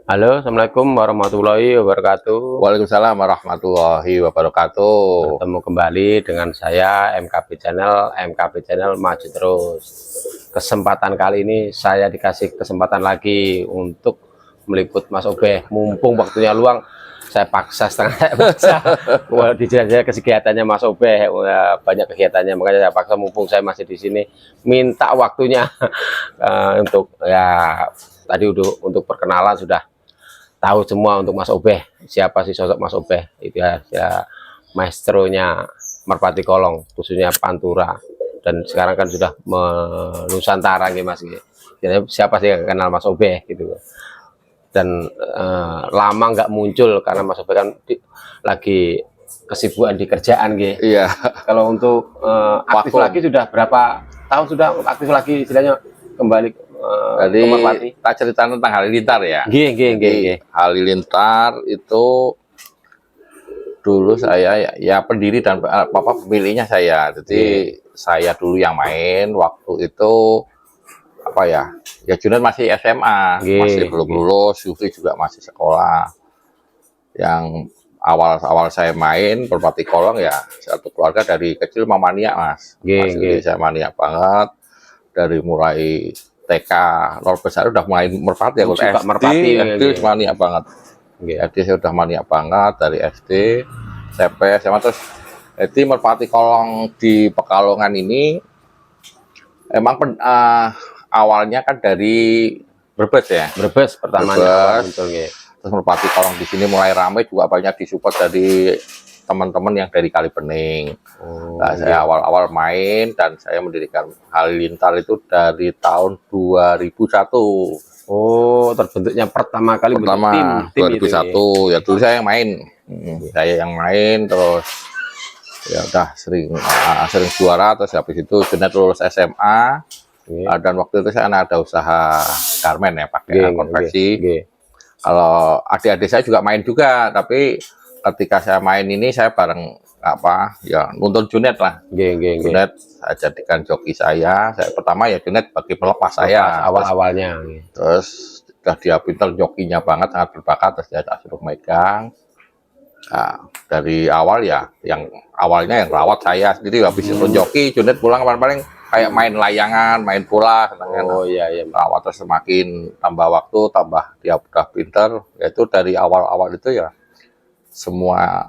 Halo, Assalamualaikum warahmatullahi wabarakatuh. Waalaikumsalam warahmatullahi wabarakatuh. Bertemu kembali dengan saya MKP Channel maju terus. Kesempatan kali ini saya dikasih kesempatan lagi untuk meliput Mas Obeh. Mumpung waktunya luang, saya paksa dijelajah kegiatannya Mas Obeh. Banyak kegiatannya, makanya saya paksa mumpung saya masih di sini, minta waktunya untuk ya tadi untuk perkenalan sudah tahu semua untuk Mas Obeh. Siapa sih sosok Mas Obeh? Itu ya maestronya Merpati Kolong, khususnya Pantura. Dan sekarang kan sudah menusantara gitu Mas. Jadi siapa sih yang kenal Mas Obeh gitu. Dan lama nggak muncul karena Mas Obeh kan lagi kesibukan di kerjaan gitu. Iya. Kalau untuk aktif lagi sudah berapa tahun sudah aktif lagi istilahnya kembali Jadi tak cerita tentang Halilintar ya. Halilintar itu dulu saya ya pendiri dan pemiliknya saya. Jadi saya dulu yang main waktu itu apa ya? Ya Junet masih SMA, masih belum lulus, Yufri juga masih sekolah. Yang awal saya main Merpati Kolong ya satu keluarga dari kecil mamania Mas. Jadi saya mania banget dari mulai TK, lor besar udah main merpati ya, SD mania banget. SD saya udah mania banget dari SD, SMP, SMA terus. Jadi Merpati Kolong di Pekalongan ini emang awalnya kan dari Brebes ya. Brebes pertamanya. Terus Merpati Kolong di sini mulai ramai juga banyak disupport dari teman-teman yang dari Kalibening. Nah, saya awal-awal main dan saya mendirikan Halilintar itu dari tahun 2001. Oh, terbentuknya pertama kali tim 2001 ya dulu saya yang main. Saya yang main terus ya udah sering juara, terus habis itu Junet lulus SMA. Dan waktu itu saya ada usaha garmen ya, pakai konveksi. Kalau adik-adik saya juga main juga, tapi ketika saya main ini saya bareng ya nuntun Junet lah. Junet saya jadikan joki saya pertama ya Junet bagi pelepas saya awal-awalnya. Terus sudah dia pinter jokinya banget, sangat berbakat, terus dia suruh megang. Nah, dari awal ya yang awalnya yang rawat saya sendiri, habis itu joki Junet pulang paling kayak main layangan, main bola, rawat. Terus semakin tambah waktu tambah dia udah pinter, yaitu dari awal-awal itu ya semua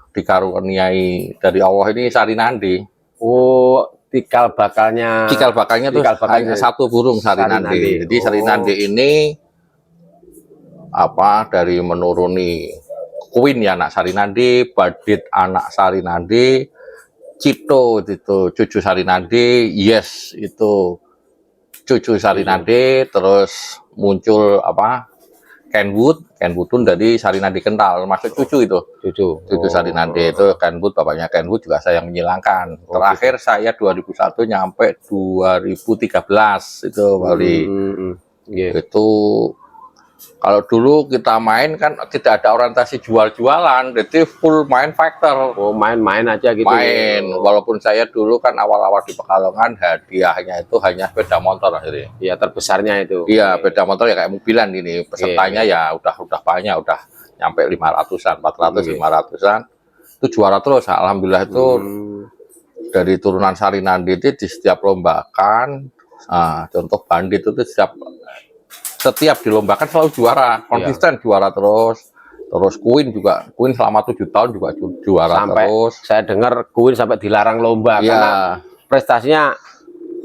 dikaruniai dari Allah ini Sari Nandi. Oh, cikal bakalnya tuh hanya satu burung Sari Nandi. Jadi Sari Nandi ini dari menuruni Queen ya anak Sari Nandi, Badit anak Sari Nandi, Cito itu cucu Sari Nandi, Yes itu cucu Sari Nandi, terus muncul Kenwood dari Sari Nandi Kental, masuk cucu itu. Cucu Sari Nandi itu Kenwood, bapaknya Kenwood juga saya yang menyilangkan. Terakhir saya 2001 nyampe 2013 itu Bali. Itu kalau dulu kita main kan tidak ada orientasi jual-jualan, jadi full main factor. Oh, main-main aja gitu. Walaupun saya dulu kan awal-awal di Pekalongan hadiahnya itu hanya sepeda motor akhirnya. Iya, terbesarnya itu. Iya, sepeda motor ya kayak mobilan ini. Pesertanya ya udah banyak, udah nyampe 500-an, 400, 500-an. Itu juara terus, alhamdulillah itu dari turunan Sari Nandi itu di setiap lombakan. Contoh Bandit itu setiap dilombakan selalu juara, konsisten juara terus. Terus Queen selama 7 tahun juga juara terus. Saya dengar Queen sampai dilarang lomba karena prestasinya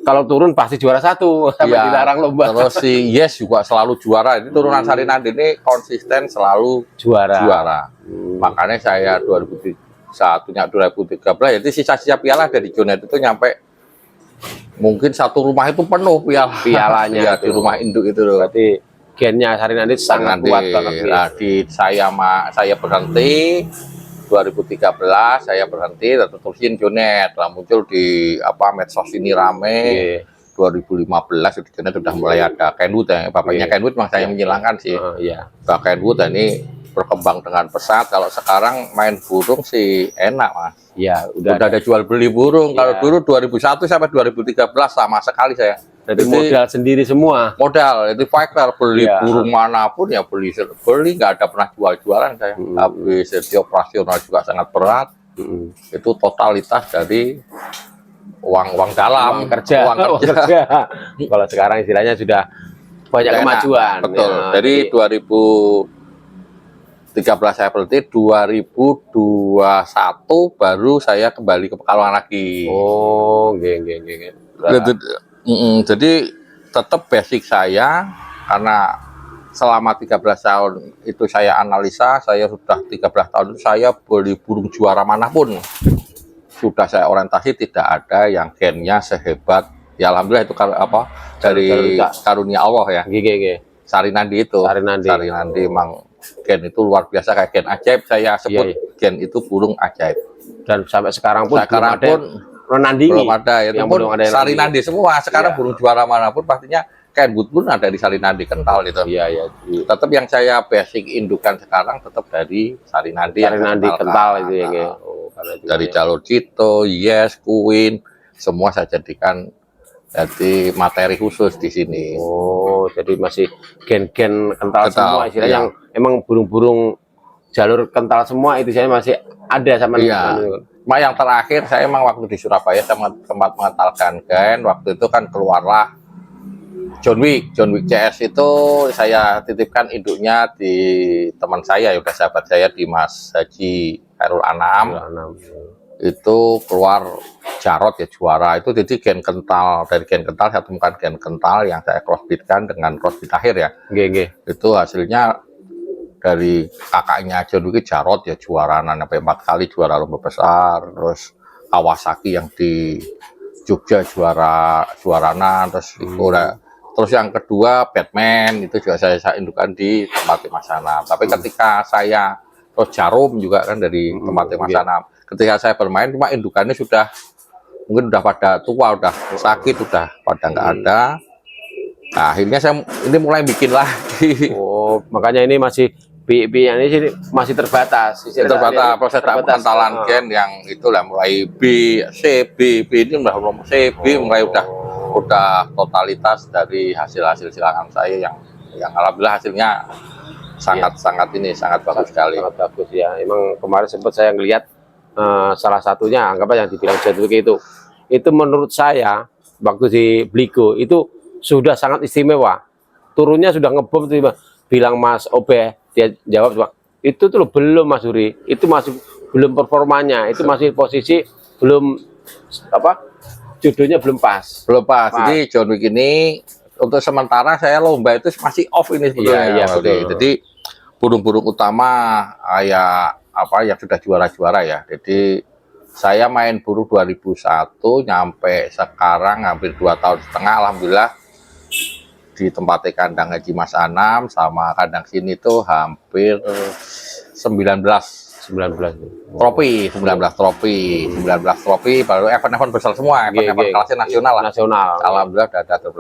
kalau turun pasti juara 1 sampai dilarang lomba. Terus si Yes juga selalu juara. Ini turunan Sari Nandi ini konsisten selalu juara. Makanya saya 2001-nya 2013 jadi sisa-sisa piala dari Junet itu nyampe mungkin satu rumah itu penuh pialanya di rumah induk itu loh. Berarti gennya Sari Nandi sangat kuat banget. Nah, saya berhenti 2013, saya berhenti dan terusin Junet. Lah muncul di medsos ini rame. 2015 itu Junet sudah mulai ada Kenwood ya. Bapaknya Kenwood memang saya menyilangkan sih. Pak Kenwood ini berkembang dengan pesat. Kalau sekarang main burung sih enak Mas. Ya, udah ada jual beli burung. Kalau dulu 2001 sampai 2013 sama sekali saya Jadi modal sendiri semua. Modal itu fighter, beli Iya. burung manapun ya beli nggak ada pernah jual-jualan saya. Habis jadi operasional juga sangat berat. Itu totalitas dari uang dalam, Uang kerja. Uang kerja. Kalau sekarang istilahnya sudah banyak Enak. kemajuan. Betul. Ya, Jadi 2013 saya berhenti, 2021 baru saya kembali ke Pekalongan lagi. oh, geng. Jadi tetap basic saya, karena selama 13 tahun itu saya analisa, saya sudah 13 tahun itu saya beli burung juara manapun. Sudah saya orientasi, tidak ada yang gennya sehebat, ya alhamdulillah itu dari karunia Allah ya. Geng. Sarinandi itu. Sarinandi emang gen itu luar biasa, kayak gen ajaib saya sebut. Gen itu burung ajaib. Dan sampai sekarang pun belum ada, itu yang pun belum ada yang Sarinandi semua. Sekarang burung juara manapun pastinya Kenwood pun ada di Sarinandi kental itu. Iya. Tetap yang saya basic indukan sekarang tetap dari Sarinandi kental itu ya. Dari jalur Cito, Yes, Queen, semua saya jadikan jadi materi khusus di sini. Oh, jadi masih gen-gen kental semua istilahnya, iya. yang emang burung-burung jalur kental semua itu saya masih ada sama. Iya. Cuma yang terakhir saya emang waktu di Surabaya saya sempat mengentalkan gen. Waktu itu kan keluarlah John Wick CS itu saya titipkan induknya di teman saya, ya udah sahabat saya, di Mas Haji Khairul Anam. Itu keluar Jarot ya, juara itu. Jadi gen kental, dari gen kental saya temukan gen kental yang saya crossbreedkan dengan crossbreed akhir ya. Itu hasilnya dari kakaknya John Wick, Jarot ya, juara sampai 4 kali juara lomba besar. Terus Kawasaki yang di Jogja juaranan, terus terus yang kedua Batman itu juga saya indukan di tempat Mas Anam. Tapi ketika saya terus Jarum juga kan dari tempat Mas Anam. Ketika saya bermain, cuma indukannya sudah mungkin udah pada tua, udah sakit, udah pada nggak ada. Nah, akhirnya saya ini mulai bikin lagi. Oh, makanya ini masih ini masih terbatas. Proses pengentalan gen yang itulah mulai B ini mulai udah totalitas dari hasil silangan saya yang alhamdulillah hasilnya sangat bagus sekali. Sangat bagus ya. Emang kemarin sempat saya ngelihat salah satunya anggapnya yang dibilang John Wick itu menurut saya waktu di Bligo itu sudah sangat istimewa. Turunnya sudah ngebom tuh, bilang Mas Obe, dia jawab itu tuh belum Mas Huri, itu masih belum performanya, itu masih posisi belum jodohnya belum pas. Jadi John Wick ini untuk sementara saya lomba itu masih off ini sebetulnya. Iya, betul. Jadi burung-burung utama yang sudah juara-juara ya. Jadi saya main burung 2001 nyampe sekarang hampir 2 tahun setengah, alhamdulillah di tempat kandang Haji Mas Anam sama kandang sini tuh hampir 19 trofi, baru event besar semua, event kelasnya nasional. Alhamdulillah ada 19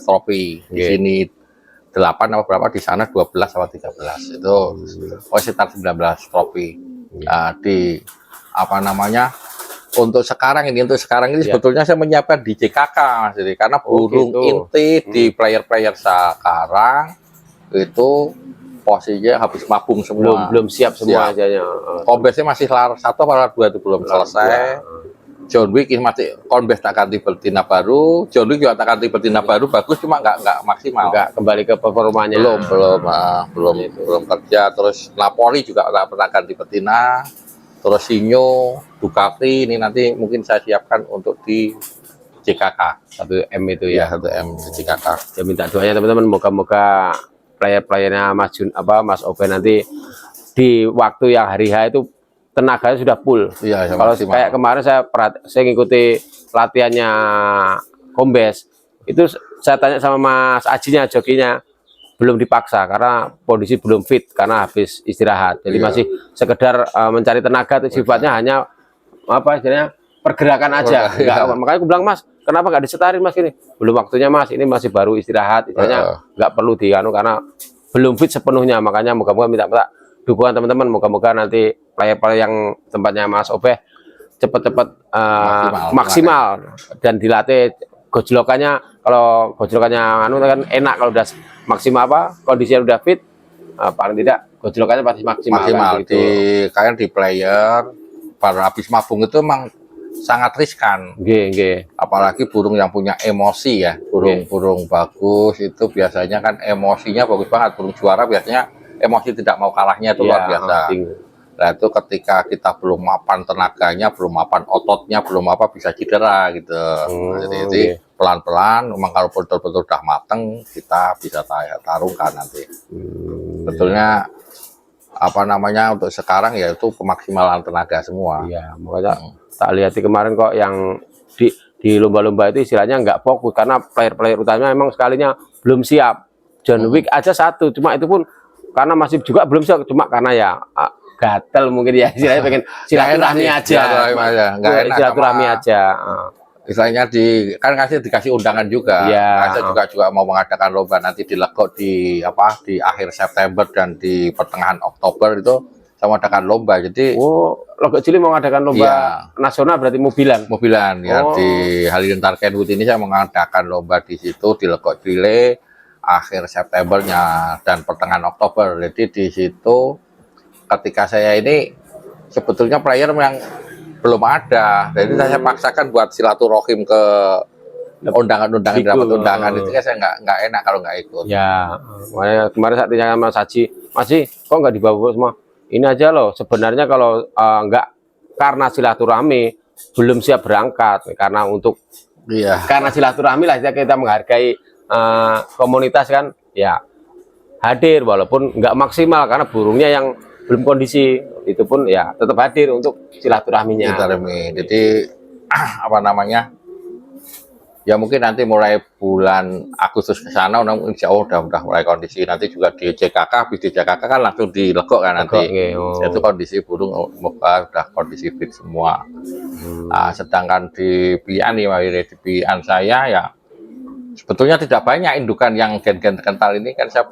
trofi di sini. 8 atau berapa, di sana 12 sama 13 itu sekitar 19 trofi. Di untuk sekarang ini sebetulnya saya menyiapkan di JKK Mas, jadi karena burung inti di player sekarang itu posisinya habis mabung semua, belum siap semua aja. Kombesnya masih lar 1 atau lar 2 itu belum selesai. John Wick ini masih kombes tak ganti betina baru, John Wick juga tak ganti betina baru, bagus cuma nggak maksimal, nggak kembali ke performanya, belum kerja. Terus Napoli juga nggak pernah ganti betina, terus Sinyo, Ducati ini nanti mungkin saya siapkan untuk di JKK 1M itu ya, 1M JKK. Ya minta doanya teman-teman, moga-moga player-playernya Mas Obe nanti di waktu yang hari H itu tenaganya sudah full. Iya, kalau kayak kemarin saya ngikuti latihannya Kombes, itu saya tanya sama Mas Ajinya, jokinya belum dipaksa karena kondisi belum fit karena habis istirahat. Jadi masih sekedar mencari tenaga, itu sifatnya hanya istilahnya pergerakan aja. Makanya aku bilang, Mas, kenapa nggak disetarin Mas ini? Belum waktunya Mas, ini masih baru istirahat, istilahnya nggak perlu karena belum fit sepenuhnya. Makanya moga-moga minta dukungan teman-teman, moga-moga nanti player-player yang tempatnya Mas Obe cepat-cepat maksimal dan dilatih kalau gojlokannya anu kan enak kalau udah maksimal kondisinya udah fit, paling tidak gojlokannya pasti maksimal, maksimal kan, gitu. di player pada habis mabung itu emang sangat riskan. Apalagi burung yang punya emosi ya, burung bagus itu biasanya kan emosinya bagus banget. Burung juara biasanya emosi tidak mau kalahnya itu luar biasa. Nah itu ketika kita belum mapan tenaganya, belum mapan ototnya, belum bisa cedera gitu. Jadi pelan-pelan, memang kalau betul-betul udah mateng, kita bisa tarungkan nanti. Betulnya untuk sekarang ya itu pemaksimalan tenaga semua. Iya, makanya tak lihat kemarin kok yang di lomba-lomba itu istilahnya nggak fokus karena player-player utamanya memang sekalinya belum siap. John Wick aja satu, cuma itu pun karena masih juga belum siap, cuma karena ya gatel mungkin ya istilahnya pengen silaturahmi aja. Silaturahmi aja. Istilahnya kan dikasih undangan juga. Saya juga mau mengadakan lomba nanti di Legok di akhir September dan di pertengahan Oktober itu saya mau adakan lomba. Jadi Legok Cili mau mengadakan lomba nasional berarti mobilan ya di Halilintar Kenwood ini saya mengadakan lomba di situ di Legok Cili akhir Septembernya dan pertengahan Oktober. Jadi di situ ketika saya ini sebetulnya player yang belum ada, jadi saya paksakan buat silaturahim ke undangan-undangan, dapat undangan itu kan saya nggak enak kalau nggak ikut. Ya, kemarin saat ditanya sama Saji, kok nggak dibawa semua? Ini aja loh, sebenarnya kalau nggak karena silaturahmi belum siap berangkat, karena silaturahmi lah kita menghargai komunitas kan, ya hadir walaupun nggak maksimal karena burungnya yang belum kondisi, itu pun ya tetap hadir untuk silaturahminya. Jadi ya mungkin nanti mulai bulan Agustus ke sana insya Allah udah mulai kondisi. Nanti juga di JKK kan langsung di Legok kan nanti. Itu kondisi burung udah kondisi fit semua. Nah, sedangkan di Pian saya ya sebetulnya tidak banyak indukan yang gen-gen kental ini kan saya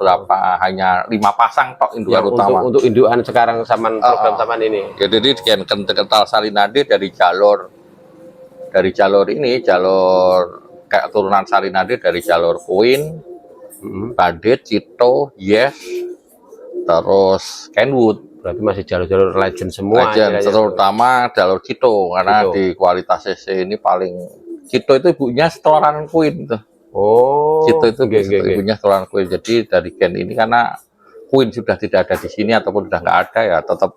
hanya 5 pasang tok indukan utama. Untuk indukan sekarang program zaman ini. Jadi gen kental Salinade dari jalur kayak turunan Salinade dari jalur Queen, Bandit, Cito, Yes, terus Kenwood. Berarti masih jalur-jalur legend semua. Terutama jalur Cito karena di kualitas CC ini paling Cito itu ibunya setoran Queen tuh. Cito itu ibunya setoran Queen. Jadi dari gen ini karena Queen sudah tidak ada di sini ataupun sudah nggak ada ya tetap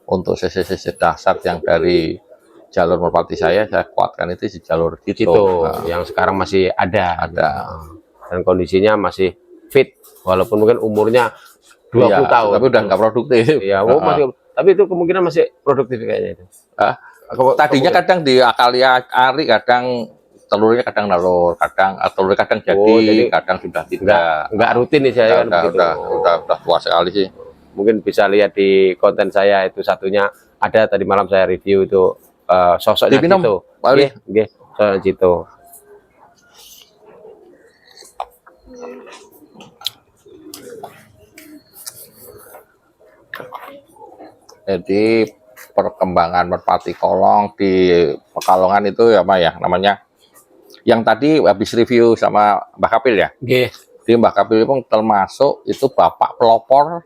untuk CC dasar yang dari jalur merpati saya kuatkan itu di jalur Cito. Yang sekarang masih ada. Dan kondisinya masih fit walaupun mungkin umurnya 20 tahun. Tapi udah nggak produktif. Tapi itu kemungkinan masih produktif kayaknya itu. Tadinya kadang diakali ari, kadang telurnya kadang nalur, telurnya kadang jadi, kadang sudah tidak. Nggak rutin nih saya kan begitu. Udah tua sekali sih. Mungkin bisa lihat di konten saya itu satunya ada tadi malam saya review itu sosoknya Cito. Sosok Cito. Jadi perkembangan merpati kolong di Pekalongan itu namanya yang tadi habis review sama Mbak Kapil ya. Di Mbak Kapil pun termasuk itu bapak pelopor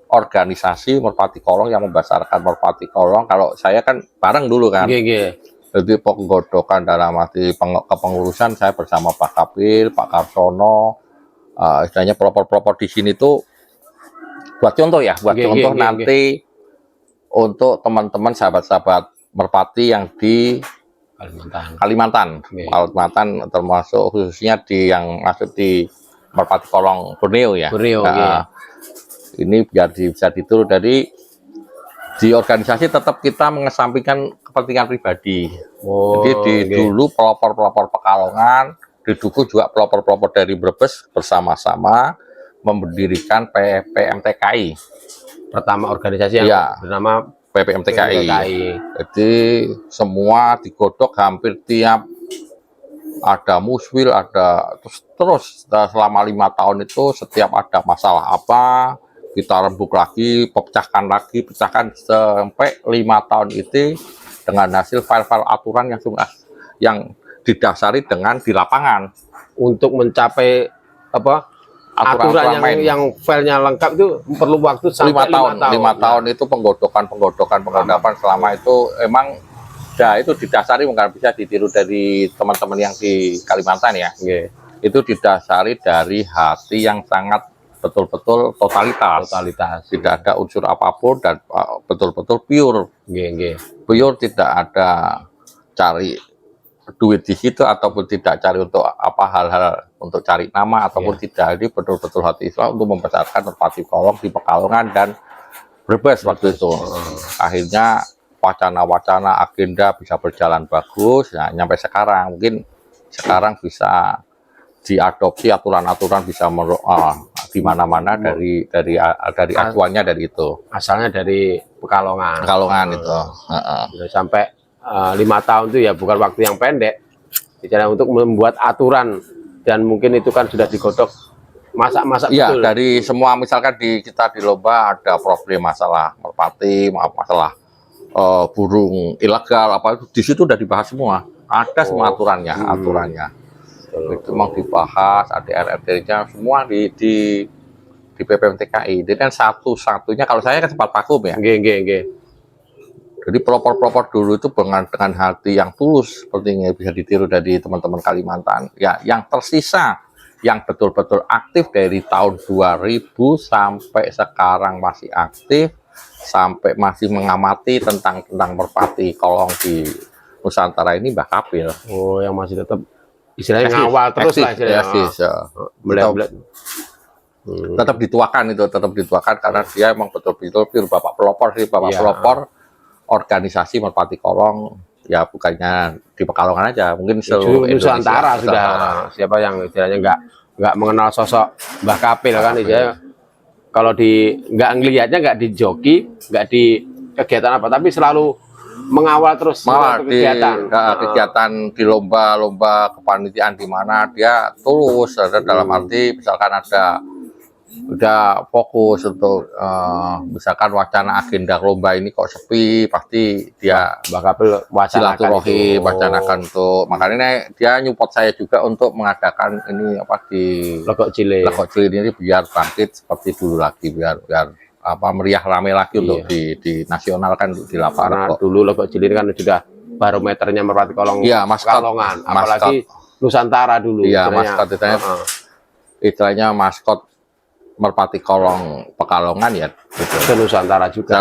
organisasi merpati kolong yang membesarkan merpati kolong. Kalau saya kan bareng dulu kan. Jadi penggodokan dalam arti kepengurusan saya bersama Pak Kapil, Pak Karsono, istilahnya pelopor-pelopor di sini tuh buat contoh ya, nanti untuk teman-teman sahabat-sahabat merpati yang di Kalimantan termasuk khususnya yang masuk di merpati kolong Borneo ya. Ini biar bisa diturut dari di organisasi tetap kita mengesampingkan kepentingan pribadi. Jadi dulu pelopor-pelopor Pekalongan, didukung juga pelopor-pelopor dari Brebes bersama-sama mendirikan PPMTKI. Pertama organisasi yang bernama PPMTKI. Jadi semua digodok hampir tiap ada muswil, ada terus selama 5 tahun itu setiap ada masalah apa kita rembuk lagi, pecahkan sampai 5 tahun itu dengan hasil file-file aturan yang didasari dengan di lapangan. Untuk mencapai apa aturan yang filenya lengkap itu perlu waktu sampai 5 tahun. 5 tahun itu penggodokan selama itu emang ya itu didasari, mungkin bisa ditiru dari teman-teman yang di Kalimantan ya. Itu didasari dari hati yang sangat betul-betul totalitas. Tidak ada unsur apapun dan betul-betul pure. Pure, tidak ada cari duit di situ ataupun tidak cari untuk apa hal-hal untuk cari nama ataupun tidak. Jadi betul-betul hati Islam untuk membesarkan Merpati Kolong di Pekalongan dan Brebes waktu itu. Akhirnya wacana-wacana agenda bisa berjalan bagus. Nah, sampai sekarang mungkin sekarang bisa diadopsi aturan-aturan bisa di mana-mana dari acuannya dari itu. Asalnya dari Pekalongan. Pekalongan itu. Sampai 5 tahun itu ya bukan waktu yang pendek. Bicara untuk membuat aturan dan mungkin itu kan sudah digodok masak-masak ya, betul. Dari semua misalkan kita di lomba ada problem masalah merpati, masalah burung ilegal apa itu di situ udah dibahas semua. Ada semua aturannya. Itu memang dibahas, ada RRT-nya semua di PPMTKI. Jadi kan satu-satunya kalau saya kan sempat vakum ya. Jadi pelopor-pelopor dulu itu dengan hati yang tulus, sepertinya bisa ditiru dari teman-teman Kalimantan. Ya, yang tersisa, yang betul-betul aktif dari tahun 2000 sampai sekarang masih aktif, sampai masih mengamati tentang Merpati Kolong di Nusantara ini Mbah Kapil. Oh, yang masih tetap istilahnya ngawal terus lah istilahnya. Tetap dituakan karena dia emang betul-betul bapak pelopor pelopor organisasi Merpati Kolong, ya bukannya di Pekalongan aja, mungkin seluruh Nusantara sudah. Siapa yang istilahnya nggak mengenal sosok Mbah Kapil kan istilahnya, kalau nggak ngelihatnya, nggak di joki, nggak di kegiatan apa, tapi selalu mengawal terus kegiatan di lomba kepanitiaan di mana dia tulus. Dalam arti misalkan udah fokus untuk misalkan wacana agenda lomba ini kok sepi, pasti dia bakal silaturahim wacanakan untuk, makanya dia nyupport saya juga untuk mengadakan ini di Legok Cili ini biar bangkit seperti dulu lagi, biar meriah rame lagi untuk di nasional kan di lapangan. Dulu Legok Cili kan sudah barometernya Merpati Kolong Pekalongan, apalagi Nusantara dulu. Iya, maskot istilahnya maskot Merpati Kolong Pekalongan ya, gitu. Nusantara juga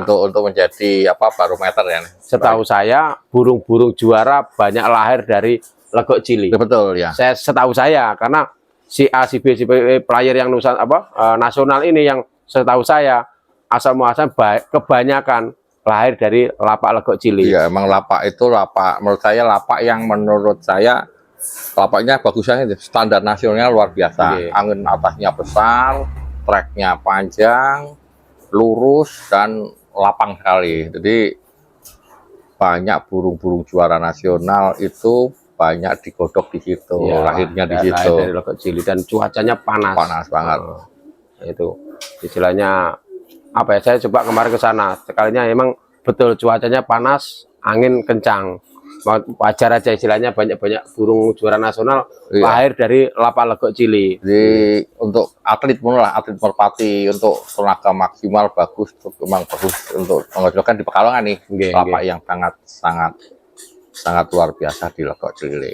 untuk menjadi barometer ya. Setahu saya burung-burung juara banyak lahir dari Legok Cili. Betul ya. Setahu saya, karena si A, si B, si B player yang nasional ini yang setahu saya asal muasal kebanyakan lahir dari lapak Legok Cili. Iya, emang lapak itu menurut saya lapaknya bagusnya standar nasionalnya luar biasa. Angin atasnya besar, treknya panjang, lurus dan lapang sekali. Jadi banyak burung-burung juara nasional itu banyak digodok di situ, lahirnya di situ. Dari Legok Cili dan cuacanya panas banget. Itu istilahnya saya coba kemarin ke sana sekalinya, emang betul cuacanya panas, angin kencang. Wajar aja istilahnya banyak burung juara nasional lahir dari lapak Legok Cili. Jadi untuk atlet merpati untuk tenaga maksimal bagus, memang bagus untuk menghasilkan di Pekalongan nih. Lapak yang sangat luar biasa di Legok Cili.